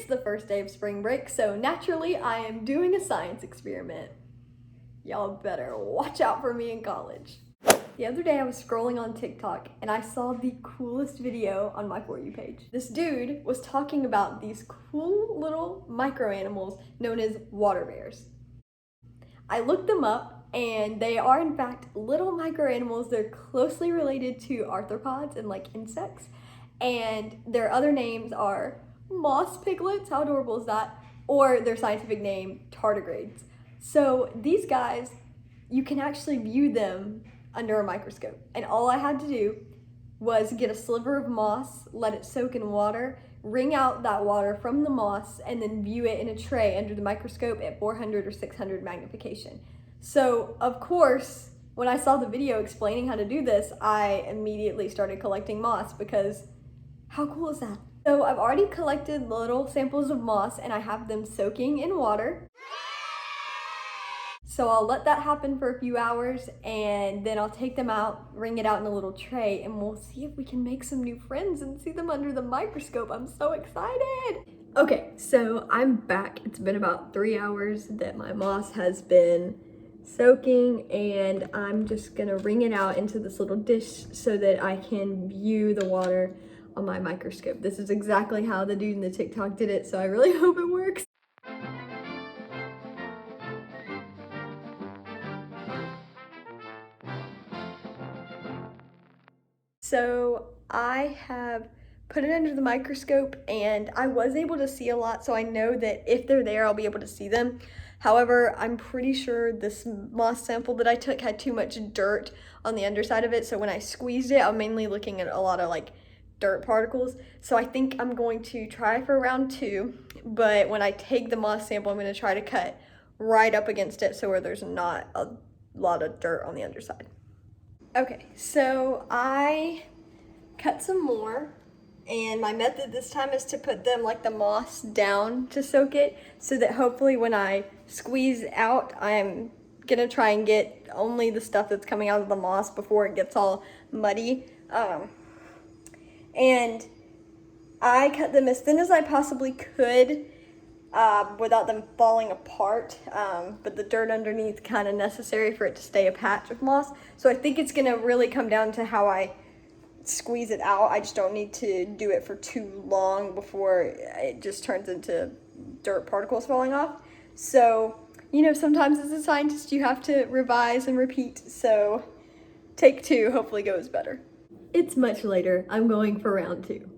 It's the first day of spring break, so naturally I am doing a science experiment. Y'all better watch out for me in college. The other day I was scrolling on TikTok and I saw the coolest video on my For You page. This dude was talking about these cool little micro animals known as water bears. I looked them up and they are in fact little micro animals. They're closely related to arthropods and like insects. And their other names are moss piglets, how adorable is that? Or their scientific name, tardigrades. So these guys, you can actually view them under a microscope. And all I had to do was get a sliver of moss, let it soak in water, wring out that water from the moss, and then view it in a tray under the microscope at 400 or 600 magnification. So of course, when I saw the video explaining how to do this, I immediately started collecting moss because how cool is that? So I've already collected little samples of moss and I have them soaking in water. So I'll let that happen for a few hours and then I'll take them out, wring it out in a little tray, and we'll see if we can make some new friends and see them under the microscope. I'm so excited. Okay, so I'm back. It's been about 3 hours that my moss has been soaking and I'm just gonna wring it out into this little dish so that I can view the water on my microscope. This is exactly how the dude in the TikTok did it, so I really hope it works. So I have put it under the microscope and I was able to see a lot, so I know that if they're there, I'll be able to see them. However, I'm pretty sure this moss sample that I took had too much dirt on the underside of it, so when I squeezed it, I'm mainly looking at a lot of like dirt particles. So I think I'm going to try for round 2, but when I take the moss sample, I'm going to try to cut right up against it so where there's not a lot of dirt on the underside. Okay, so I cut some more, and my method this time is to put them like the moss down to soak it so that hopefully when I squeeze out, I'm gonna try and get only the stuff that's coming out of the moss before it gets all muddy. And I cut them as thin as I possibly could without them falling apart, but the dirt underneath kind of necessary for it to stay a patch of moss. So I think it's gonna really come down to how I squeeze it out. I just don't need to do it for too long before it just turns into dirt particles falling off. So, you know, sometimes as a scientist you have to revise and repeat, so take 2 hopefully goes better. It's much later. I'm going for round 2.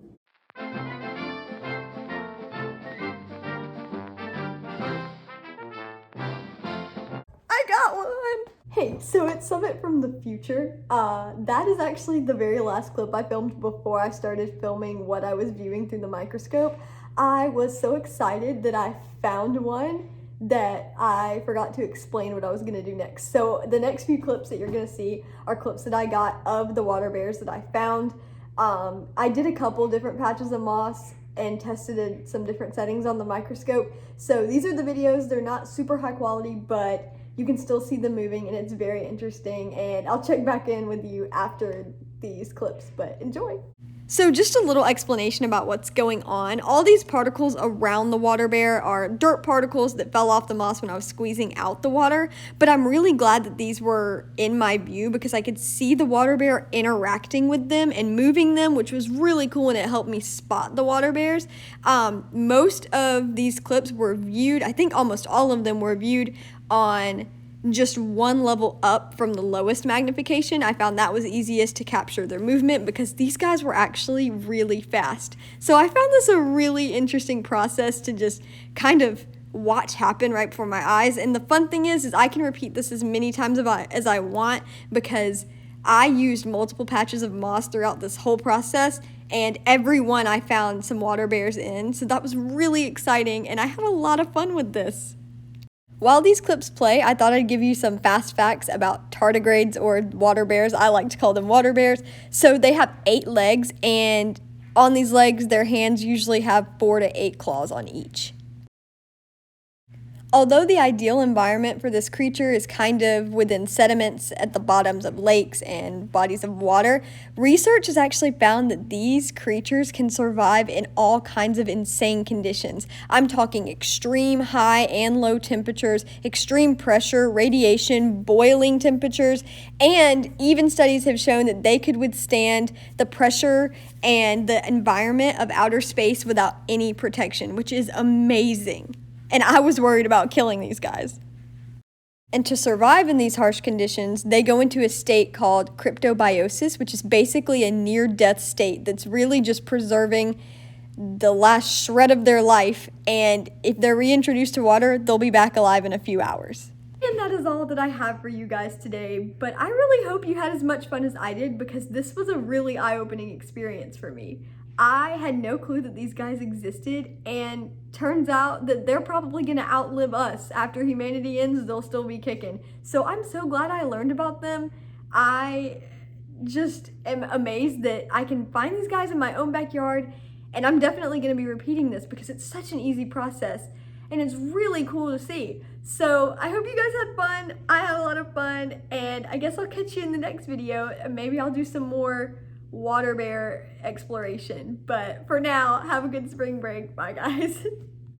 I got one! Hey, so it's Summit from the future. That is actually the very last clip I filmed before I started filming what I was viewing through the microscope. I was so excited that I found one that I forgot to explain what I was gonna do next. So the next few clips that you're gonna see are clips that I got of the water bears that I found. I did a couple different patches of moss and tested some different settings on the microscope. So these are the videos. They're not super high quality, but you can still see them moving and it's very interesting, and I'll check back in with you after these clips, but enjoy. So just a little explanation about what's going on. All these particles around the water bear are dirt particles that fell off the moss when I was squeezing out the water, but I'm really glad that these were in my view because I could see the water bear interacting with them and moving them, which was really cool, and it helped me spot the water bears. Most of these clips were viewed, I think almost all of them were viewed on just one level up from the lowest magnification. I found that was easiest to capture their movement because these guys were actually really fast. So I found this a really interesting process to just kind of watch happen right before my eyes. And the fun thing is I can repeat this as many times as I want because I used multiple patches of moss throughout this whole process, and every one I found some water bears in. So that was really exciting and I had a lot of fun with this. While these clips play, I thought I'd give you some fast facts about tardigrades, or water bears. I like to call them water bears. So they have 8 legs, and on these legs, their hands usually have 4 to 8 claws on each. Although the ideal environment for this creature is kind of within sediments at the bottoms of lakes and bodies of water, research has actually found that these creatures can survive in all kinds of insane conditions. I'm talking extreme high and low temperatures, extreme pressure, radiation, boiling temperatures, and even studies have shown that they could withstand the pressure and the environment of outer space without any protection, which is amazing. And I was worried about killing these guys. And to survive in these harsh conditions, they go into a state called cryptobiosis, which is basically a near-death state that's really just preserving the last shred of their life. And if they're reintroduced to water, they'll be back alive in a few hours. And that is all that I have for you guys today, but I really hope you had as much fun as I did, because this was a really eye-opening experience for me. I had no clue that these guys existed, and turns out that they're probably gonna outlive us. After humanity ends, they'll still be kicking. So I'm so glad I learned about them. I just am amazed that I can find these guys in my own backyard, and I'm definitely gonna be repeating this because it's such an easy process and it's really cool to see. So I hope you guys had fun. I had a lot of fun, and I guess I'll catch you in the next video, and maybe I'll do some more water bear exploration. But for now, have a good spring break. Bye guys.